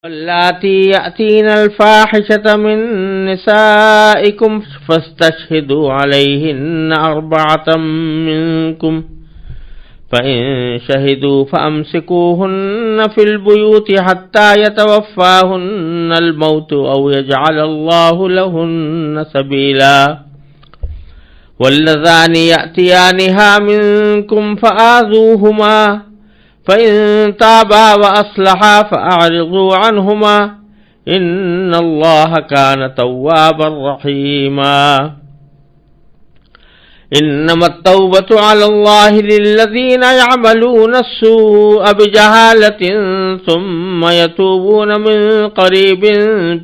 واللاتي يأتين الفاحشة من نسائكم فاستشهدوا عليهن 4 منكم فإن شهدوا فأمسكوهن في البيوت حتى يتوفاهن الموت أو يجعل الله لهن سبيلا واللذان يأتيانها منكم فآذوهما فإن تابا وأصلحا فأعرضوا عنهما إن الله كان توابا رحيما إنما التوبة على الله للذين يعملون السوء بجهالة ثم يتوبون من قريب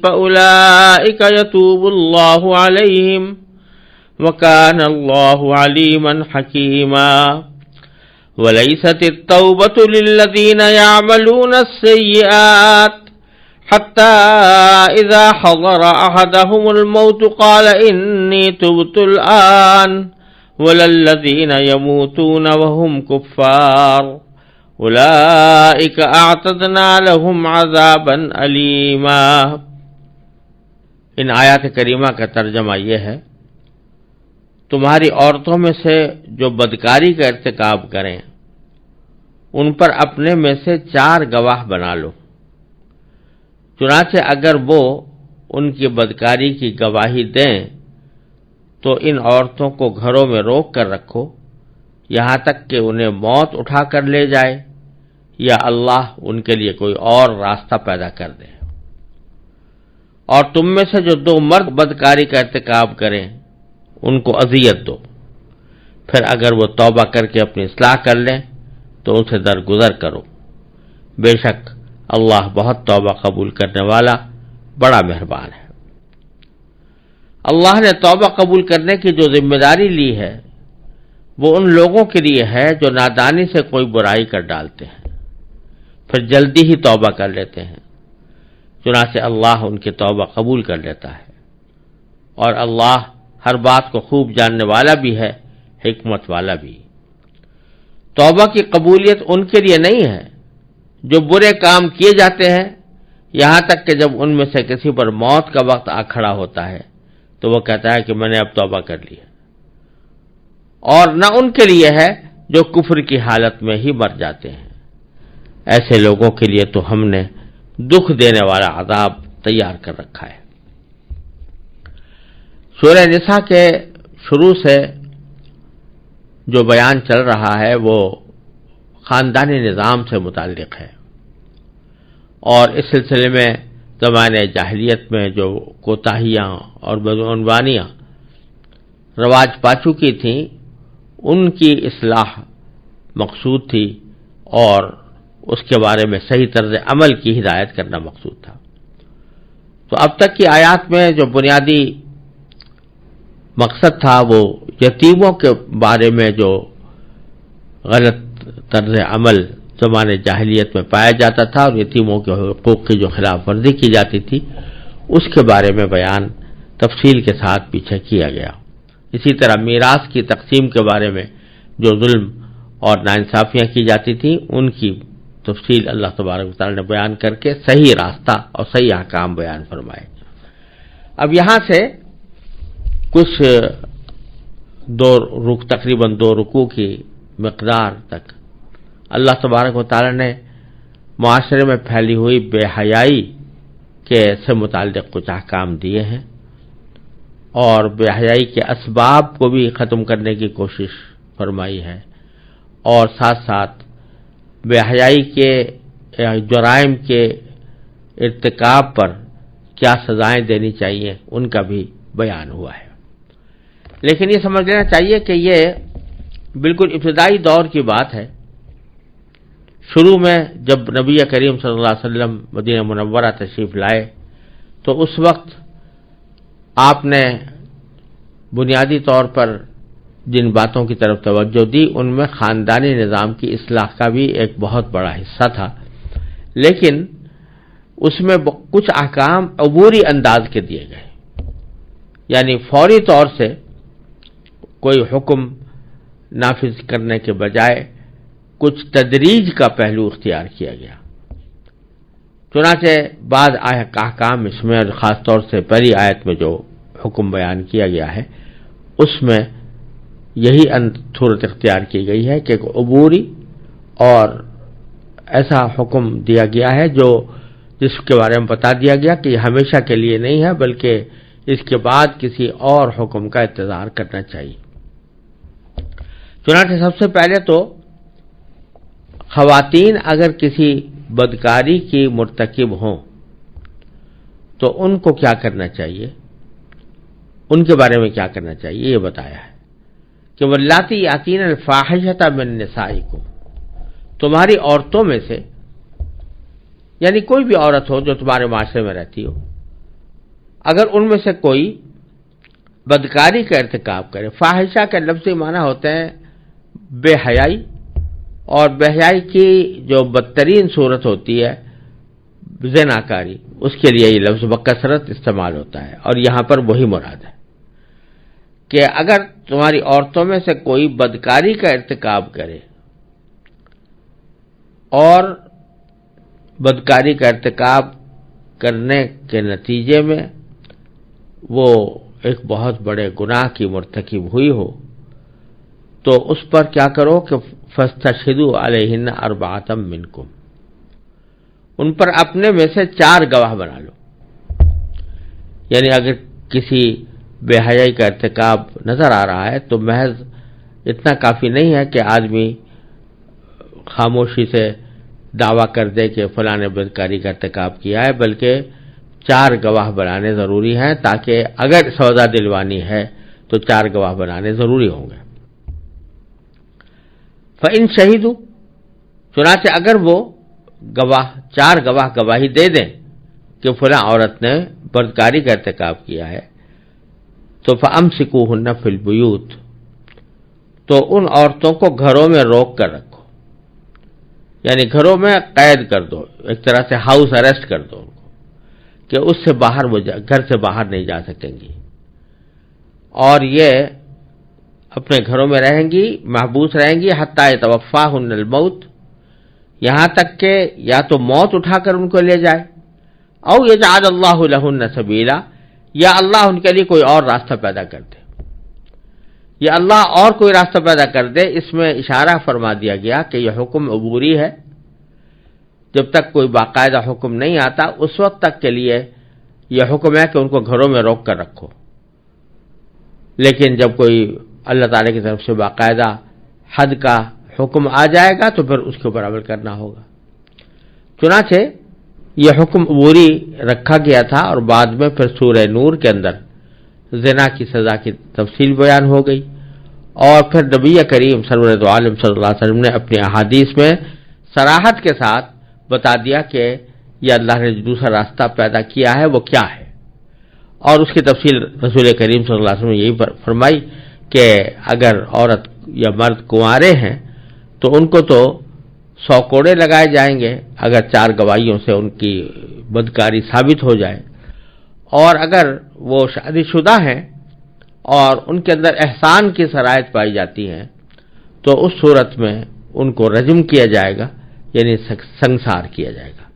فأولئك يتوب الله عليهم وكان الله عليما حكيما وليست التوبة للذين يعملون السيئات حتى إذا حضر أحدهم الموت قال إني تبت الآن ولا الذين يموتون وهم كفار أولئك أعتدنا لهم عذابا أليما۔ ان آیات کریمہ کا ترجمہ یہ ہے، تمہاری عورتوں میں سے جو بدکاری کا ارتکاب کریں ان پر اپنے میں سے 4 گواہ بنا لو، چنانچہ اگر وہ ان کی بدکاری کی گواہی دیں تو ان عورتوں کو گھروں میں روک کر رکھو یہاں تک کہ انہیں موت اٹھا کر لے جائے یا اللہ ان کے لیے کوئی اور راستہ پیدا کر دے۔ اور تم میں سے جو 2 مرد بدکاری کا ارتکاب کریں ان کو اذیت دو، پھر اگر وہ توبہ کر کے اپنی اصلاح کر لیں تو ان سے درگزر کرو، بے شک اللہ بہت توبہ قبول کرنے والا بڑا مہربان ہے۔ اللہ نے توبہ قبول کرنے کی جو ذمہ داری لی ہے وہ ان لوگوں کے لیے ہے جو نادانی سے کوئی برائی کر ڈالتے ہیں پھر جلدی ہی توبہ کر لیتے ہیں، چنانچہ اللہ ان کی توبہ قبول کر لیتا ہے، اور اللہ ہر بات کو خوب جاننے والا بھی ہے، حکمت والا بھی۔ توبہ کی قبولیت ان کے لیے نہیں ہے جو برے کام کیے جاتے ہیں یہاں تک کہ جب ان میں سے کسی پر موت کا وقت آ کھڑا ہوتا ہے تو وہ کہتا ہے کہ میں نے اب توبہ کر لی ہے، اور نہ ان کے لیے ہے جو کفر کی حالت میں ہی مر جاتے ہیں، ایسے لوگوں کے لیے تو ہم نے دکھ دینے والا عذاب تیار کر رکھا ہے۔ سورہ نساء کے شروع سے جو بیان چل رہا ہے وہ خاندانی نظام سے متعلق ہے، اور اس سلسلے میں زمانے جاہلیت میں جو کوتاہیاں اور بدعنوانیاں رواج پا چکی تھیں ان کی اصلاح مقصود تھی، اور اس کے بارے میں صحیح طرز عمل کی ہدایت کرنا مقصود تھا۔ تو اب تک کی آیات میں جو بنیادی مقصد تھا وہ یتیموں کے بارے میں جو غلط طرز عمل زمانے جاہلیت میں پایا جاتا تھا اور یتیموں کے حقوق کی جو خلاف ورزی کی جاتی تھی اس کے بارے میں بیان تفصیل کے ساتھ پیچھے کیا گیا۔ اسی طرح میراث کی تقسیم کے بارے میں جو ظلم اور ناانصافیاں کی جاتی تھیں ان کی تفصیل اللہ تبارک و تعالی نے بیان کر کے صحیح راستہ اور صحیح احکام بیان فرمائے۔ اب یہاں سے کچھ تقریباً 2 رکوع کی مقدار تک اللہ تبارک و تعالی نے معاشرے میں پھیلی ہوئی بے حیائی کے سے متعلق کچھ احکام دیے ہیں، اور بے حیائی کے اسباب کو بھی ختم کرنے کی کوشش فرمائی ہے، اور ساتھ ساتھ بے حیائی کے جرائم کے ارتکاب پر کیا سزائیں دینی چاہیے ان کا بھی بیان ہوا ہے۔ لیکن یہ سمجھ لینا چاہیے کہ یہ بالکل ابتدائی دور کی بات ہے۔ شروع میں جب نبی کریم صلی اللہ علیہ وسلم مدینہ منورہ تشریف لائے تو اس وقت آپ نے بنیادی طور پر جن باتوں کی طرف توجہ دی ان میں خاندانی نظام کی اصلاح کا بھی ایک بہت بڑا حصہ تھا، لیکن اس میں کچھ احکام عبوری انداز کے دیے گئے، یعنی فوری طور سے کوئی حکم نافذ کرنے کے بجائے کچھ تدریج کا پہلو اختیار کیا گیا۔ چنانچہ بعض احکام اس میں، خاص طور سے پہلی آیت میں جو حکم بیان کیا گیا ہے اس میں یہی صورت اختیار کی گئی ہے کہ عبوری اور ایسا حکم دیا گیا ہے جس کے بارے میں بتا دیا گیا کہ یہ ہمیشہ کے لیے نہیں ہے، بلکہ اس کے بعد کسی اور حکم کا انتظار کرنا چاہیے۔ چنانچہ سب سے پہلے تو خواتین اگر کسی بدکاری کی مرتکب ہوں تو ان کو کیا کرنا چاہیے، ان کے بارے میں کیا کرنا چاہیے، یہ بتایا ہے کہ واللاتی یاتین الفاحشۃ من نسائکم، تمہاری عورتوں میں سے، یعنی کوئی بھی عورت ہو جو تمہارے معاشرے میں رہتی ہو، اگر ان میں سے کوئی بدکاری کا ارتکاب کرے۔ فاحشہ کا لفظی معنی ہوتا ہے بے حیائی، اور بے حیائی کی جو بدترین صورت ہوتی ہے زناکاری، اس کے لیے یہ لفظ بکثرت استعمال ہوتا ہے، اور یہاں پر وہی مراد ہے کہ اگر تمہاری عورتوں میں سے کوئی بدکاری کا ارتکاب کرے، اور بدکاری کا ارتکاب کرنے کے نتیجے میں وہ ایک بہت بڑے گناہ کی مرتکب ہوئی ہو، تو اس پر کیا کرو کہ فاستشہدوا علیہن اربعۃ منکم، ان پر اپنے میں سے 4 گواہ بنا لو۔ یعنی اگر کسی بے حیائی کا ارتکاب نظر آ رہا ہے تو محض اتنا کافی نہیں ہے کہ آدمی خاموشی سے دعویٰ کر دے کہ فلاں نے بدکاری کا ارتکاب کیا ہے، بلکہ 4 گواہ بنانے ضروری ہیں، تاکہ اگر سودا دلوانی ہے تو 4 گواہ بنانے ضروری ہوں گے۔ فَإِن شَهِدُوا، چنانچہ اگر وہ گواہ 4 گواہ گواہی دے دیں کہ فلاں عورت نے بدکاری کا ارتکاب کیا ہے، تو فَأَمْسِكُوهُنَّ فِي الْبُيُوتِ، تو ان عورتوں کو گھروں میں روک کر رکھو، یعنی گھروں میں قید کر دو، ایک طرح سے ہاؤس اریسٹ کر دو ان کو، کہ اس سے باہر گھر سے باہر نہیں جا سکیں گی، اور یہ اپنے گھروں میں رہیں گی، محبوس رہیں گی، حتیٰ یتوفاہن الموت، یہاں تک کہ یا تو موت اٹھا کر ان کو لے جائے، او یجعل اللہ لہن سبیلا، یا اللہ ان کے لیے کوئی اور راستہ پیدا کر دے، یا اللہ اور کوئی راستہ پیدا کر دے۔ اس میں اشارہ فرما دیا گیا کہ یہ حکم عبوری ہے، جب تک کوئی باقاعدہ حکم نہیں آتا اس وقت تک کے لیے یہ حکم ہے کہ ان کو گھروں میں روک کر رکھو، لیکن جب کوئی اللہ تعالی کی طرف سے باقاعدہ حد کا حکم آ جائے گا تو پھر اس کے اوپر عمل کرنا ہوگا۔ چنانچہ یہ حکم عبوری رکھا گیا تھا، اور بعد میں پھر سورہ نور کے اندر زنا کی سزا کی تفصیل بیان ہو گئی، اور پھر نبی کریم سرور دو عالم صلی اللہ علیہ وسلم نے اپنی احادیث میں صراحت کے ساتھ بتا دیا کہ یہ اللہ نے جو دوسرا راستہ پیدا کیا ہے وہ کیا ہے، اور اس کی تفصیل رسول کریم صلی اللہ علیہ وسلم نے یہی فرمائی کہ اگر عورت یا مرد کنوارے ہیں تو ان کو تو 100 کوڑے لگائے جائیں گے اگر 4 گواہیوں سے ان کی بدکاری ثابت ہو جائے، اور اگر وہ شادی شدہ ہیں اور ان کے اندر احسان کی شرائط پائی جاتی ہیں تو اس صورت میں ان کو رجم کیا جائے گا، یعنی سنسار کیا جائے گا۔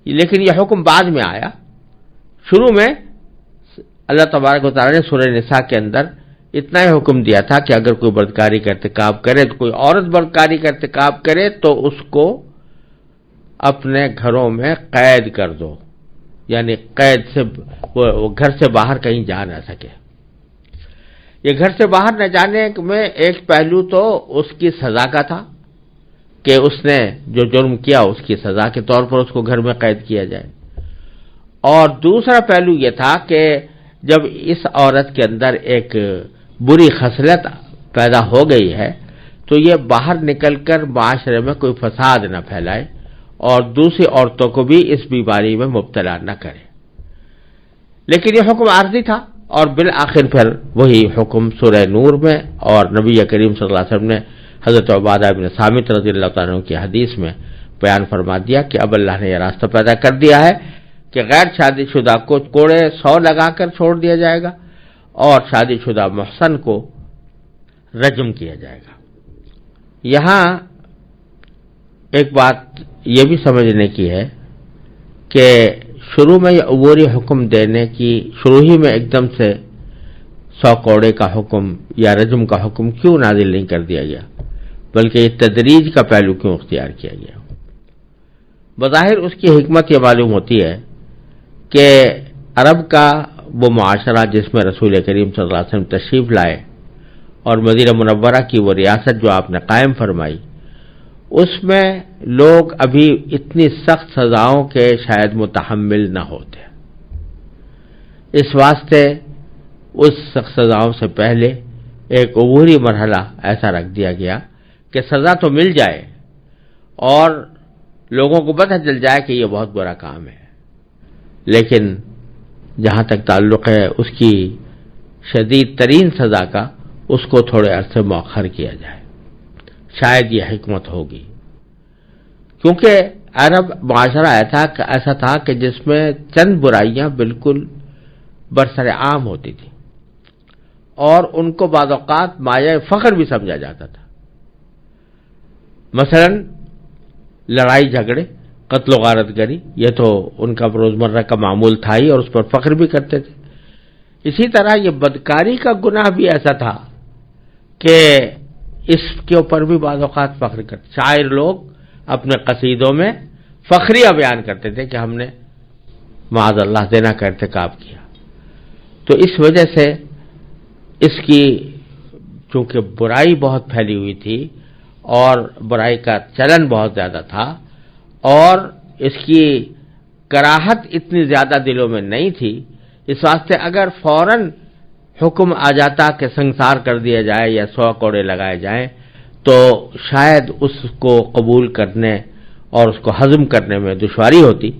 لیکن یہ حکم بعد میں آیا، شروع میں اللہ تبارک و تعالی نے سورہ نساء کے اندر اتنا ہی حکم دیا تھا کہ اگر کوئی بدکاری کا ارتکاب کرے، تو کوئی عورت بدکاری کا ارتکاب کرے تو اس کو اپنے گھروں میں قید کر دو، یعنی قید سے وہ گھر سے باہر کہیں جا نہ سکے۔ یہ گھر سے باہر نہ جانے میں ایک پہلو تو اس کی سزا کا تھا کہ اس نے جو جرم کیا اس کی سزا کے طور پر اس کو گھر میں قید کیا جائے، اور دوسرا پہلو یہ تھا کہ جب اس عورت کے اندر ایک بری خصلت پیدا ہو گئی ہے تو یہ باہر نکل کر معاشرے میں کوئی فساد نہ پھیلائے اور دوسری عورتوں کو بھی اس بیماری میں مبتلا نہ کرے۔ لیکن یہ حکم عارضی تھا، اور بالآخر پھر وہی حکم سورہ نور میں اور نبی کریم صلی اللہ علیہ وسلم نے حضرت عبادہ بن صامت رضی اللہ تعالیٰ عنہ کی حدیث میں بیان فرما دیا کہ اب اللہ نے یہ راستہ پیدا کر دیا ہے کہ غیر شادی شدہ کو کوڑے 100 لگا کر چھوڑ دیا جائے گا، اور شادی شدہ محسن کو رجم کیا جائے گا۔ یہاں ایک بات یہ بھی سمجھنے کی ہے کہ شروع میں یہ عبوری حکم دینے کی، شروع ہی میں ایک دم سے 100 کوڑے کا حکم یا رجم کا حکم کیوں نازل نہیں کر دیا گیا، بلکہ یہ تدریج کا پہلو کیوں اختیار کیا گیا؟ بظاہر اس کی حکمت یہ معلوم ہوتی ہے کہ عرب کا وہ معاشرہ جس میں رسول کریم صلی اللہ علیہ وسلم تشریف لائے اور مدینہ منورہ کی وہ ریاست جو آپ نے قائم فرمائی، اس میں لوگ ابھی اتنی سخت سزاؤں کے شاید متحمل نہ ہوتے۔ اس واسطے اس سخت سزاؤں سے پہلے ایک عبوری مرحلہ ایسا رکھ دیا گیا کہ سزا تو مل جائے اور لوگوں کو پتہ چل جائے کہ یہ بہت برا کام ہے، لیکن جہاں تک تعلق ہے اس کی شدید ترین سزا کا، اس کو تھوڑے عرصے مؤخر کیا جائے، شاید یہ حکمت ہوگی۔ کیونکہ عرب معاشرہ ایسا تھا کہ جس میں چند برائیاں بالکل برسر عام ہوتی تھیں اور ان کو بعض اوقات مایہ فخر بھی سمجھا جاتا تھا۔ مثلا لڑائی جھگڑے، قتل و غارت گری، یہ تو ان کا روزمرہ کا معمول تھا ہی اور اس پر فخر بھی کرتے تھے۔ اسی طرح یہ بدکاری کا گناہ بھی ایسا تھا کہ اس کے اوپر بھی بعض اوقات فخر کرتے۔ شاعر لوگ اپنے قصیدوں میں فخریہ بیان کرتے تھے کہ ہم نے معاذ اللہ زنا کا ارتکاب کیا۔ تو اس وجہ سے اس کی چونکہ برائی بہت پھیلی ہوئی تھی اور برائی کا چلن بہت زیادہ تھا اور اس کی کراہت اتنی زیادہ دلوں میں نہیں تھی، اس واسطے اگر فوراً حکم آ جاتا کہ سنسار کر دیا جائے یا 100 کوڑے لگائے جائیں تو شاید اس کو قبول کرنے اور اس کو ہضم کرنے میں دشواری ہوتی۔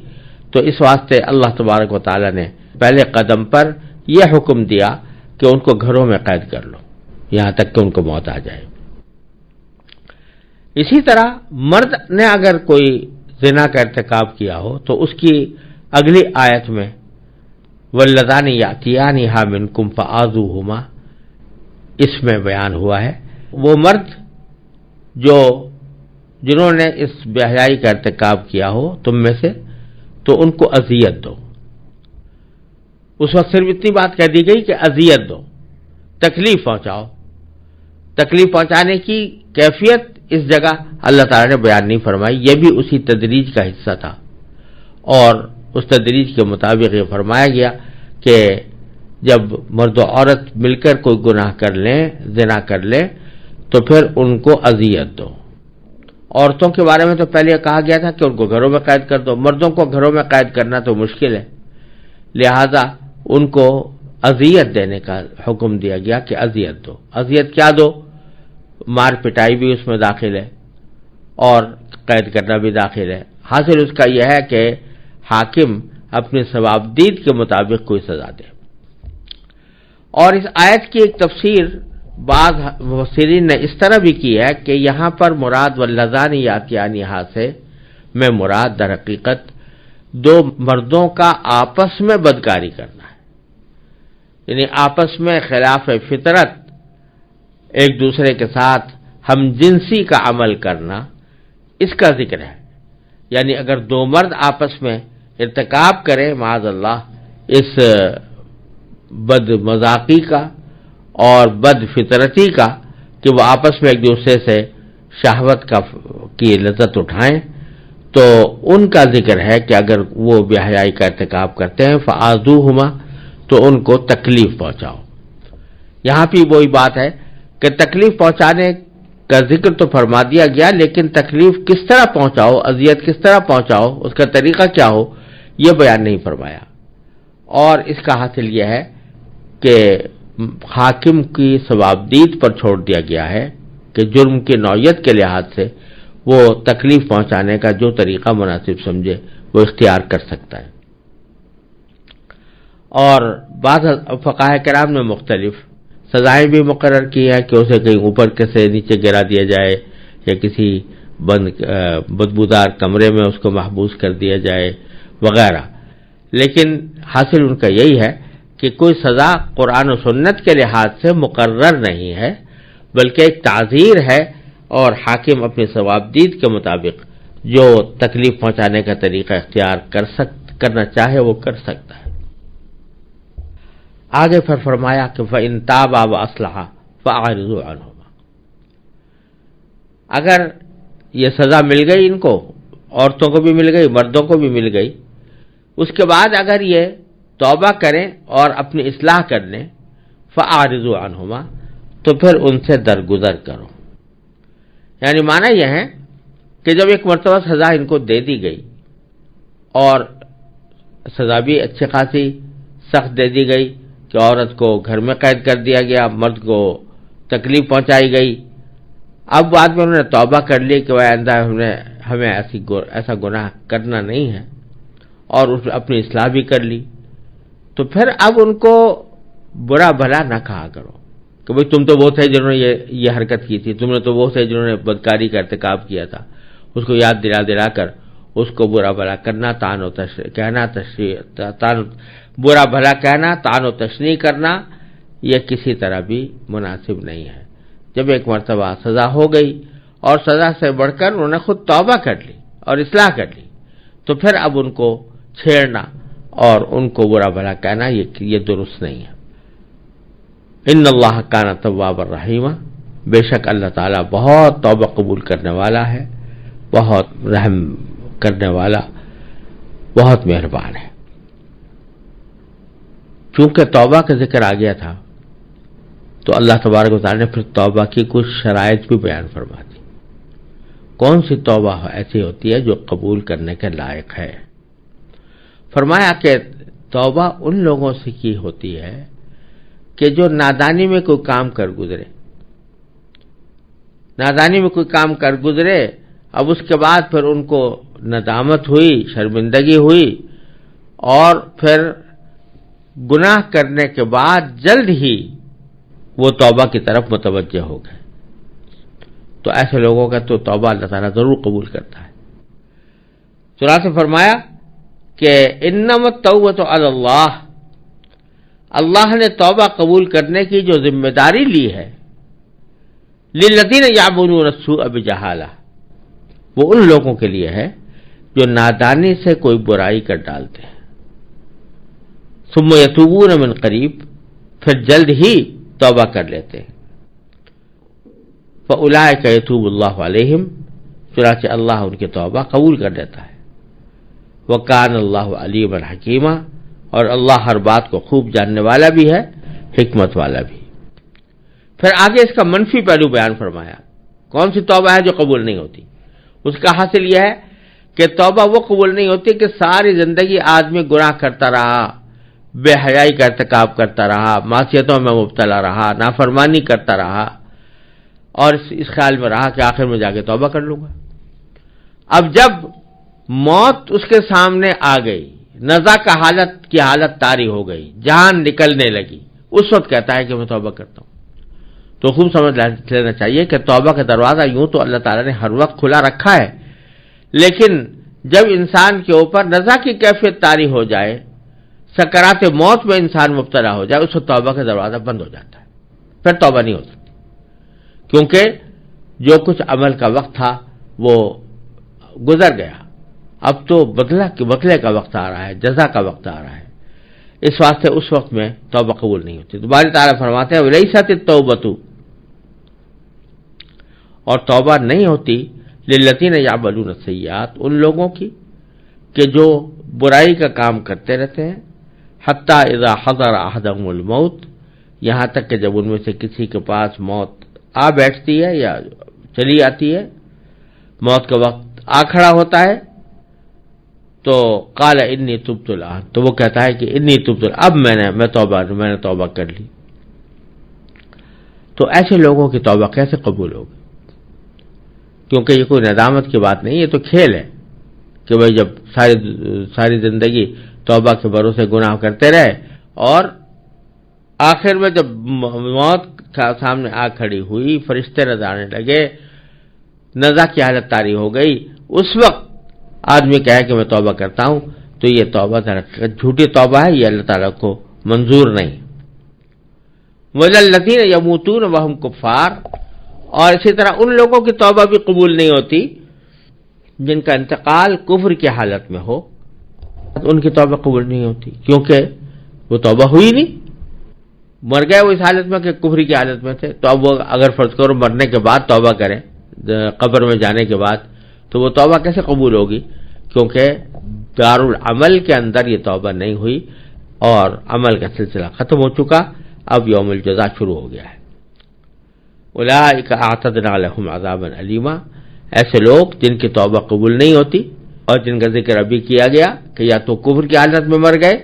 تو اس واسطے اللہ تبارک و تعالی نے پہلے قدم پر یہ حکم دیا کہ ان کو گھروں میں قید کر لو یہاں تک کہ ان کو موت آ جائے۔ اسی طرح مرد نے اگر کوئی زنا کا ارتکاب کیا ہو تو اس کی اگلی آیت میں واللذان یاتیانھا منکم فآذوہما، اس میں بیان ہوا ہے وہ مرد جنہوں نے اس بے حیائی کا ارتکاب کیا ہو تم میں سے تو ان کو اذیت دو۔ اس وقت صرف اتنی بات کہہ دی گئی کہ اذیت دو، تکلیف پہنچاؤ۔ تکلیف پہنچانے کی کیفیت اس جگہ اللہ تعالیٰ نے بیان نہیں فرمائی، یہ بھی اسی تدریج کا حصہ تھا اور اس تدریج کے مطابق یہ فرمایا گیا کہ جب مرد و عورت مل کر کوئی گناہ کر لیں، زنا کر لیں، تو پھر ان کو اذیت دو۔ عورتوں کے بارے میں تو پہلے کہا گیا تھا کہ ان کو گھروں میں قید کر دو، مردوں کو گھروں میں قید کرنا تو مشکل ہے، لہذا ان کو اذیت دینے کا حکم دیا گیا کہ اذیت دو۔ اذیت کیا دو؟ مار پٹائی بھی اس میں داخل ہے اور قید کرنا بھی داخل ہے۔ حاصل اس کا یہ ہے کہ حاکم اپنے ثوابدید کے مطابق کوئی سزا دے۔ اور اس آیت کی ایک تفسیر بعض مفسرین نے اس طرح بھی کی ہے کہ یہاں پر مراد واللذان یاتیانھا سے میں مراد در حقیقت دو مردوں کا آپس میں بدکاری کرنا ہے، یعنی آپس میں خلاف فطرت ایک دوسرے کے ساتھ ہم جنسی کا عمل کرنا، اس کا ذکر ہے۔ یعنی اگر دو مرد آپس میں ارتکاب کریں معاذ اللہ اس بد مذاقی کا اور بد فطرتی کا کہ وہ آپس میں ایک دوسرے سے شہوت کی لذت اٹھائیں، تو ان کا ذکر ہے کہ اگر وہ بے حیائی کا ارتکاب کرتے ہیں فآذوہما، تو ان کو تکلیف پہنچاؤ۔ یہاں بھی وہی بات ہے کہ تکلیف پہنچانے کا ذکر تو فرما دیا گیا، لیکن تکلیف کس طرح پہنچاؤ، اذیت کس طرح پہنچاؤ، اس کا طریقہ کیا ہو، یہ بیان نہیں فرمایا۔ اور اس کا حاصل یہ ہے کہ حاکم کی ثوابدید پر چھوڑ دیا گیا ہے کہ جرم کی نوعیت کے لحاظ سے وہ تکلیف پہنچانے کا جو طریقہ مناسب سمجھے وہ اختیار کر سکتا ہے۔ اور بعض فقہاء کرام نے مختلف سزائیں بھی مقرر کی ہیں کہ اسے کہیں اوپر سے نیچے گرا دیا جائے یا کسی بدبودار کمرے میں اس کو محبوس کر دیا جائے وغیرہ، لیکن حاصل ان کا یہی ہے کہ کوئی سزا قرآن و سنت کے لحاظ سے مقرر نہیں ہے، بلکہ ایک تعزیر ہے اور حاکم اپنے ثوابدید کے مطابق جو تکلیف پہنچانے کا طریقہ اختیار کرنا چاہے وہ کر سکتا ہے۔ آگے پھر فرمایا کہ فَإِن تَابَا وَأَصْلَحَا فَأَعْرِضُوا عَنْهُمَا، اگر یہ سزا مل گئی ان کو، عورتوں کو بھی مل گئی مردوں کو بھی مل گئی، اس کے بعد اگر یہ توبہ کریں اور اپنی اصلاح کر لیں، فَأَعْرِضُوا عَنْهُمَا، تو پھر ان سے درگزر کرو۔ یعنی معنی یہ ہے کہ جب ایک مرتبہ سزا ان کو دے دی گئی اور سزا بھی اچھی خاصی سخت دے دی گئی کہ عورت کو گھر میں قید کر دیا گیا، مرد کو تکلیف پہنچائی گئی، اب بعد میں انہوں نے توبہ کر لی کہ وہ آئندہ ہمیں ایسا گناہ کرنا نہیں ہے، اور اپنی اصلاح بھی کر لی، تو پھر اب ان کو برا بھلا نہ کہا کرو کہ بھئی تم تو وہ تھے جنہوں نے یہ حرکت کی تھی، تم نے تو وہ تھے جنہوں نے بدکاری کا ارتکاب کیا تھا۔ اس کو یاد دلا کر اس کو برا بھلا کرنا، برا بھلا کہنا، طعن و تشنیع کرنا، یہ کسی طرح بھی مناسب نہیں ہے۔ جب ایک مرتبہ سزا ہو گئی اور سزا سے بڑھ کر انہوں نے خود توبہ کر لی اور اصلاح کر لی، تو پھر اب ان کو چھیڑنا اور ان کو برا بھلا کہنا یہ درست نہیں ہے۔ ان اللہ کان توابا رحیما، بے شک اللہ تعالیٰ بہت توبہ قبول کرنے والا ہے، بہت رحم کرنے والا، بہت مہربان ہے۔ چونکہ توبہ کا ذکر آ گیا تھا تو اللہ تبارک و تعالیٰ نے پھر توبہ کی کچھ شرائط بھی بیان فرما دی۔ کون سی توبہ ایسی ہوتی ہے جو قبول کرنے کے لائق ہے؟ فرمایا کہ توبہ ان لوگوں سے کی ہوتی ہے کہ جو نادانی میں کوئی کام کر گزرے، نادانی میں کوئی کام کر گزرے، اب اس کے بعد پھر ان کو ندامت ہوئی، شرمندگی ہوئی، اور پھر گناہ کرنے کے بعد جلد ہی وہ توبہ کی طرف متوجہ ہو گئے، تو ایسے لوگوں کا تو توبہ اللہ تعالیٰ ضرور قبول کرتا ہے۔ چنانچہ فرمایا کہ انما التوبۃ علی اللہ، اللہ نے توبہ قبول کرنے کی جو ذمہ داری لی ہے، للذین یعملون السوء بجہالہ، وہ ان لوگوں کے لیے ہے جو نادانی سے کوئی برائی کر ڈالتے ہیں، ثم یتوبون من قریب، پھر جلد ہی توبہ کر لیتے ہیں، فاولئک یتوب اللہ علیہم، چنانچہ اللہ ان کی توبہ قبول کر لیتا ہے، وکان اللہ علیما حکیما، اور اللہ ہر بات کو خوب جاننے والا بھی ہے، حکمت والا بھی۔ پھر آگے اس کا منفی پہلو بیان فرمایا، کون سی توبہ ہے جو قبول نہیں ہوتی؟ اس کا حاصل یہ ہے کہ توبہ وہ قبول نہیں ہوتی کہ ساری زندگی آدمی گناہ کرتا رہا، بے حیائی کا ارتکاب کرتا رہا، معصیتوں میں مبتلا رہا، نافرمانی کرتا رہا، اور اس خیال میں رہا کہ آخر میں جا کے توبہ کر لوں گا۔ اب جب موت اس کے سامنے آ گئی، نزع کی حالت طاری ہو گئی، جان نکلنے لگی، اس وقت کہتا ہے کہ میں توبہ کرتا ہوں۔ تو خوب سمجھ لینا چاہیے کہ توبہ کا دروازہ یوں تو اللہ تعالیٰ نے ہر وقت کھلا رکھا ہے، لیکن جب انسان کے اوپر نزع کی کیفیت طاری ہو جائے، سکرات موت میں انسان مبتلا ہو جائے، اس وقت توبہ کا دروازہ بند ہو جاتا ہے، پھر توبہ نہیں ہو سکتی، کیونکہ جو کچھ عمل کا وقت تھا وہ گزر گیا، اب تو بدلے کا وقت آ رہا ہے، جزا کا وقت آ رہا ہے، اس واسطے اس وقت میں توبہ قبول نہیں ہوتی۔ تو باری تعالیٰ فرماتے ہیں وَلَيْسَتِ التَّوْبَةُ، اور توبہ نہیں ہوتی لِلَّذِينَ يَعْمَلُونَ السَّيِّئَاتِ، ان لوگوں کی کہ جو برائی کا کام کرتے رہتے ہیں، حَتَّى إِذَا حَضَرَ أَحَدَهُمُ الْمَوْتُ، یہاں تک کہ جب ان میں سے کسی کے پاس موت آ بیٹھتی ہے یا چلی آتی ہے، موت کا وقت آ کھڑا ہوتا ہے، تو قال انی تبت الآن، تو وہ کہتا ہے کہ انی تبت الآن، اب میں نے توبہ کر لی۔ تو ایسے لوگوں کی توبہ کیسے قبول ہوگی؟ کیونکہ یہ کوئی ندامت کی بات نہیں، یہ تو کھیل ہے کہ بھائی جب ساری زندگی توبہ کے بھروسے گناہ کرتے رہے، اور آخر میں جب موت کا سامنے آ کھڑی ہوئی، فرشتے نظر آنے لگے، نزع کی حالت طاری ہو گئی، اس وقت آدمی کہے کہ میں توبہ کرتا ہوں، تو یہ توبہ جھوٹی توبہ ہے، یہ اللہ تعالیٰ کو منظور نہیں۔ وَلَلَّذِينَ يَمُوتُونَ وَهُمْ كُفَّارٌ، اور اسی طرح ان لوگوں کی توبہ بھی قبول نہیں ہوتی جن کا انتقال کفر کی حالت میں ہو، ان کی توبہ قبول نہیں ہوتی، کیونکہ وہ توبہ ہوئی نہیں، مر گئے وہ اس حالت میں کہ کفری کی حالت میں تھے. تو اب وہ اگر فرض کرو مرنے کے بعد توبہ کریں قبر میں جانے کے بعد، تو وہ توبہ کیسے قبول ہوگی؟ کیونکہ دار العمل کے اندر یہ توبہ نہیں ہوئی اور عمل کا سلسلہ ختم ہو چکا، اب یوم الجزا شروع ہو گیا ہے. اولئک اعتدنا لهم عذابا الیما، ایسے لوگ جن کی توبہ قبول نہیں ہوتی اور جن کا ذکر ابھی کیا گیا کہ یا تو کفر کی حالت میں مر گئے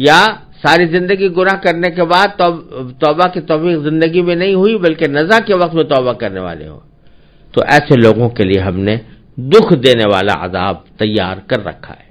یا ساری زندگی گناہ کرنے کے بعد توبہ کی توفیق زندگی میں نہیں ہوئی بلکہ نزا کے وقت میں توبہ کرنے والے ہو، تو ایسے لوگوں کے لیے ہم نے دکھ دینے والا عذاب تیار کر رکھا ہے.